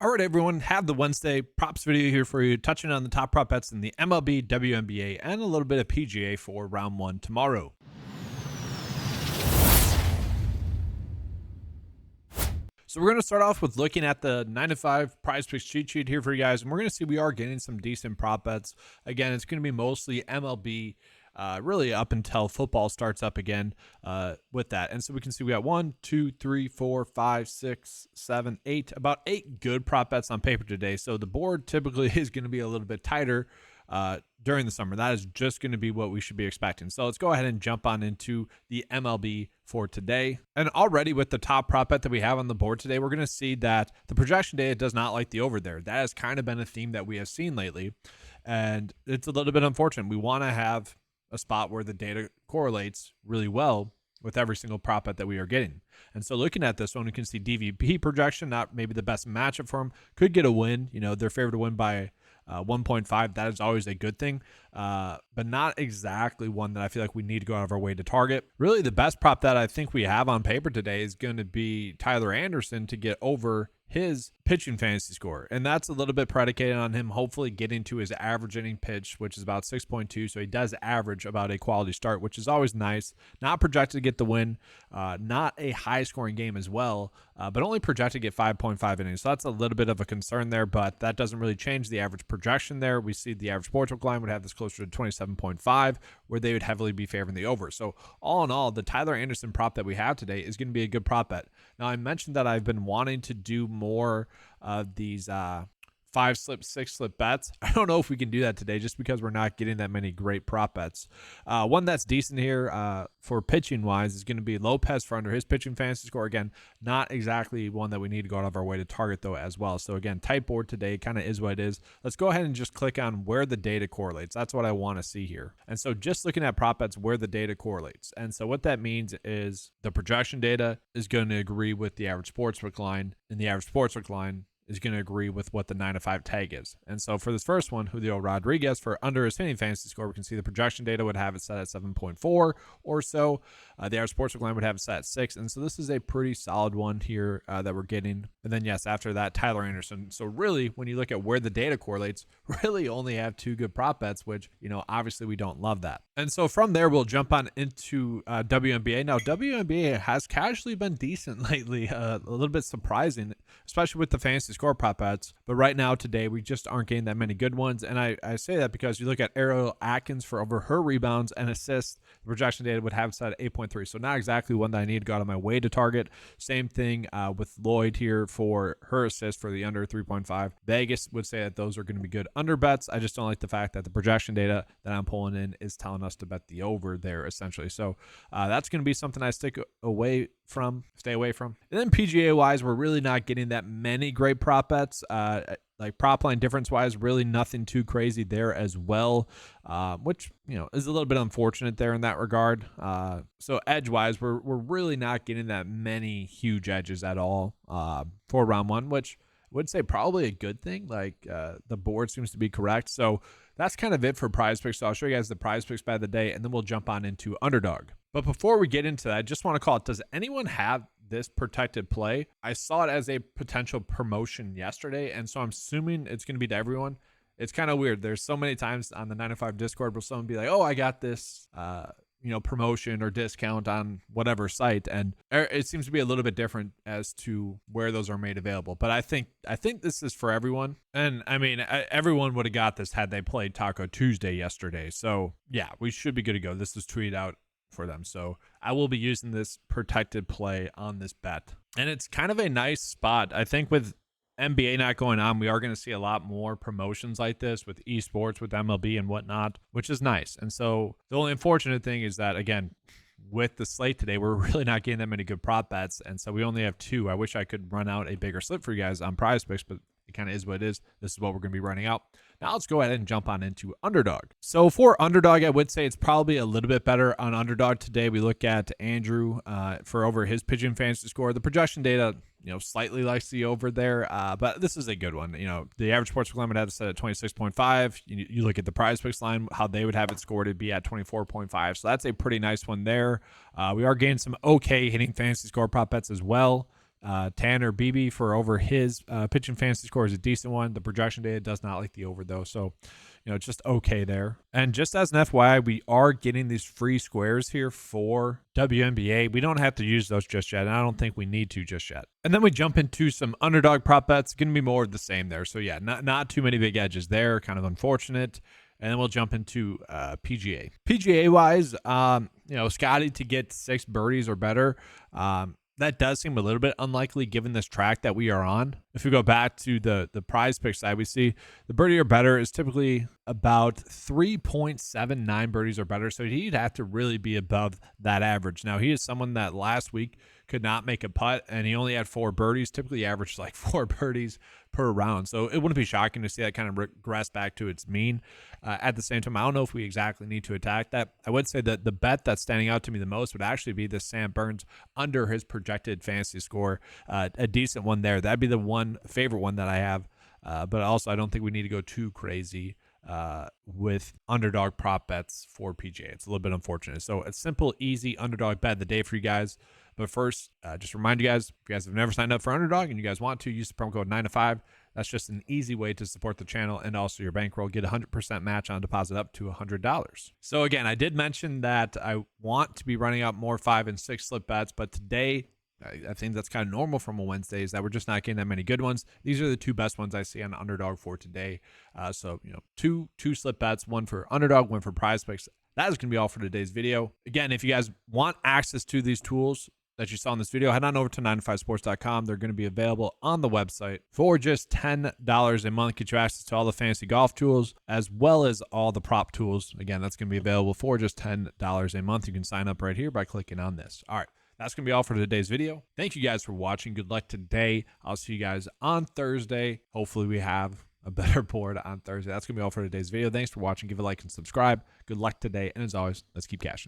All right, everyone, have the Wednesday props video here for you, touching on the top prop bets in the MLB, WNBA, and a little bit of PGA for round one tomorrow. So we're going to start off with looking at the 9 to 5 PrizePicks cheat sheet here for you guys, and we're going to see we are getting some decent prop bets. Again, it's going to be mostly MLB, really up until football starts up again with that. And so we can see we got 1, 2, 3, 4, 5, 6, 7, 8, about 8 good prop bets on paper today. So the board typically is going to be a little bit tighter during the summer. That is just going to be what we should be expecting. So let's go ahead and jump on into the MLB for today. And already with the top prop bet that we have on the board today, we're going to see that the projection data does not like the over there. That has kind of been a theme that we have seen lately. And it's a little bit unfortunate. We want to have a spot where the data correlates really well with every single prop bet that we are getting. And so looking at this one, we can see DVP projection, not maybe the best matchup for them, could get a win. You know, they're favored to win by 1.5. That is always a good thing, but not exactly one that I feel like we need to go out of our way to target. Really, the best prop that I think we have on paper today is going to be Tyler Anderson to get over his pitching fantasy score. And that's a little bit predicated on him hopefully getting to his average inning pitch, which is about 6.2. So he does average about a quality start, which is always nice. Not projected to get the win, not a high scoring game as well, but only projected to get 5.5 innings. So that's a little bit of a concern there, but that doesn't really change the average projection there. We see the average sportsbook line would have this closer to 27.5, where they would heavily be favoring the over. So all in all, the Tyler Anderson prop that we have today is going to be a good prop bet. Now, I mentioned that I've been wanting to do more of these 5-slip, 6-slip bets. I don't know if we can do that today just because we're not getting that many great prop bets. One that's decent here for pitching wise is going to be Lopez for under his pitching fantasy score. Again, not exactly one that we need to go out of our way to target though as well. So again, tight board today kind of is what it is. Let's go ahead and just click on where the data correlates. That's what I want to see here. And so just looking at prop bets where the data correlates. And so what that means is the projection data is going to agree with the average sportsbook line, and the average sportsbook line is going to agree with what the 9 to 5 tag is. And so for this first one, Julio Rodriguez for under his hitting fantasy score, we can see the projection data would have it set at 7.4 or so. The average sportsbook line would have it set at 6. And so this is a pretty solid one here that we're getting. And then yes, after that, Tyler Anderson. So really, when you look at where the data correlates, really only have 2 good prop bets, which, you know, obviously we don't love that. And so from there, we'll jump on into WNBA. Now, WNBA has casually been decent lately, a little bit surprising, especially with the fantasy score prop bets. But right now, today, we just aren't getting that many good ones. And I say that because you look at Ariel Atkins for over her rebounds and assists, the projection data would have it set at 8.3. So not exactly one that I need to go out of my way to target. Same thing with Lloyd here for her assist for the under 3.5. Vegas would say that those are going to be good under bets. I just don't like the fact that the projection data that I'm pulling in is telling us to bet the over there essentially. So that's going to be something I stay away from. And then PGA wise, we're really not getting that many great prop bets. Like prop line difference wise, really nothing too crazy there as well, which, you know, is a little bit unfortunate there in that regard. So edge wise, we're really not getting that many huge edges at all for round one, which I would say probably a good thing. Like the board seems to be correct. So that's kind of it for PrizePicks. So I'll show you guys the PrizePicks bet of the day, and then we'll jump on into Underdog. But before we get into that, I just want to call it, does anyone have this protected play? I saw it as a potential promotion yesterday, and so I'm assuming it's going to be to everyone. It's kind of weird. There's so many times on the 9 to 5 Discord where someone be like, oh, I got this promotion or discount on whatever site, and it seems to be a little bit different as to where those are made available. But I think this is for everyone, and I mean everyone would have got this had they played Taco Tuesday yesterday. So yeah, we should be good to go. This was tweeted out for them, so I will be using this protected play on this bet, and it's kind of a nice spot. I think with NBA not going on, we are going to see a lot more promotions like this with esports, with MLB and whatnot, which is nice. And so the only unfortunate thing is that, again, with the slate today, we're really not getting that many good prop bets, and so we only have 2. I wish I could run out a bigger slip for you guys on PrizePicks, but it kind of is what it is. This is what we're going to be running out. Now let's go ahead and jump on into Underdog. So for Underdog, I would say it's probably a little bit better on Underdog today. We look at Andrew for over his pitching fantasy score. The projection data, you know, slightly likes the over there, but this is a good one. You know, the average sportsbook line would have it set at 26.5. You look at the PrizePicks line, how they would have it scored, it'd be at 24.5. So that's a pretty nice one there. We are getting some okay hitting fantasy score prop bets as well. Tanner Beebe for over. His pitching fantasy score is a decent one. The projection data does not like the over, though. So, it's just okay there. And just as an FYI, we are getting these free squares here for WNBA. We don't have to use those just yet, and I don't think we need to just yet. And then we jump into some underdog prop bets. Going to be more of the same there. So, yeah, not too many big edges there. Kind of unfortunate. And then we'll jump into PGA. PGA-wise, Scotty to get 6 birdies or better. That does seem a little bit unlikely given this track that we are on. If we go back to the PrizePicks side, we see the birdie or better is typically about 3.79 birdies or better. So he'd have to really be above that average. Now, he is someone that last week could not make a putt, and he only had 4 birdies. Typically averaged like 4 birdies per round. So it wouldn't be shocking to see that kind of regress back to its mean. At the same time, I don't know if we exactly need to attack that. I would say that the bet that's standing out to me the most would actually be the Sam Burns under his projected fantasy score. A decent one there. That'd be the one favorite one that I have. But also, I don't think we need to go too crazy with underdog prop bets for PGA. It's a little bit unfortunate. So a simple, easy underdog bet of the day for you guys. But first, just remind you guys, if you guys have never signed up for Underdog and you guys want to, use the promo code 9to5. That's just an easy way to support the channel and also your bankroll. Get a 100% match on deposit up to $100. So again, I did mention that I want to be running out more 5 and 6 slip bets, but today, I think that's kind of normal from a Wednesday, is that we're just not getting that many good ones. These are the 2 best ones I see on Underdog for today. So, two slip bets, one for Underdog, one for PrizePicks. That is going to be all for today's video. Again, if you guys want access to these tools that you saw in this video, head on over to 9to5sports.com. They're going to be available on the website for just $10 a month. Get you access to all the fantasy golf tools as well as all the prop tools. Again, that's going to be available for just $10 a month. You can sign up right here by clicking on this. All right. That's going to be all for today's video. Thank you guys for watching. Good luck today. I'll see you guys on Thursday. Hopefully we have a better board on Thursday. That's going to be all for today's video. Thanks for watching. Give a like and subscribe. Good luck today. And as always, let's keep cashing.